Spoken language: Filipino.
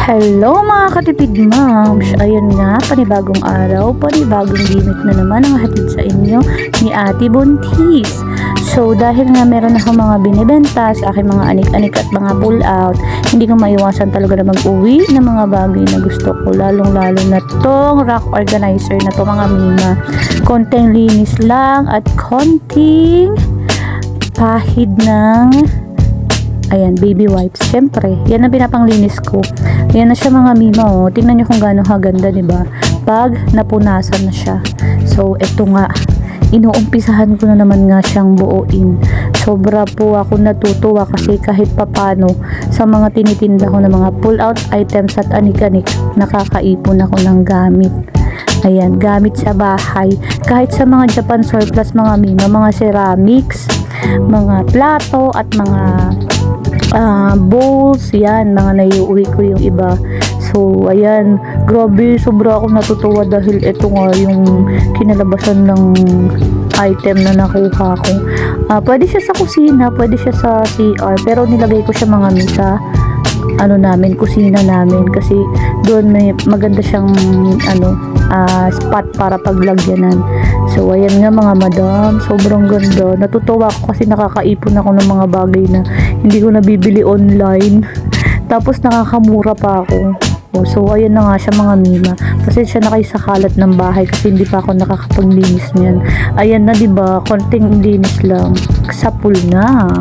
Hello mga katipid moms! Ayun nga, panibagong araw, panibagong gimmick na naman ang hatid sa inyo ni Ate Buntis. So dahil nga meron akong mga binibenta sa aking mga anik-anik at mga pull out, hindi ko maiwasan talaga na mag-uwi ng mga bagay na gusto ko, lalong-lalo na tong rack organizer na to mga mima. Konting linis lang at konting pahid ng baby wipes. Siyempre, yan ang pinapanglinis ko. Yan na siya mga mima, oh. Tingnan nyo kung gaano kaganda, diba? Pag napunasan na siya. So, eto nga. Inuumpisahan ko na naman nga siyang buuin. Sobra po ako natutuwa kasi kahit papano sa mga tinitinda ko ng mga pull-out items at anik-anik, nakakaipon ako ng gamit. Ayan, gamit sa bahay. Kahit sa mga Japan surplus mga mima, mga ceramics, mga plato at mga bowls, yan, mga naiuwi ko yung iba. So, ayan, grabe, sobra akong natutuwa dahil ito nga yung kinalabasan ng item na nakuha ko. Pwede siya sa kusina, pwede siya sa CR, pero nilagay ko siya mga misa kusina namin kasi doon may maganda siyang spot para paglagyanan. So ayan nga mga madam, sobrang ganda. Natutuwa ako kasi nakakaipon ako ng mga bagay na hindi ko nabibili online. Tapos nakakamura pa ako. So ayan na nga siya mga mima. Pasensya na kayo sa kalat ng bahay kasi hindi pa ako nakakapaglinis niyan. Ayan na, 'di ba? Konting linis lang. Sapul na.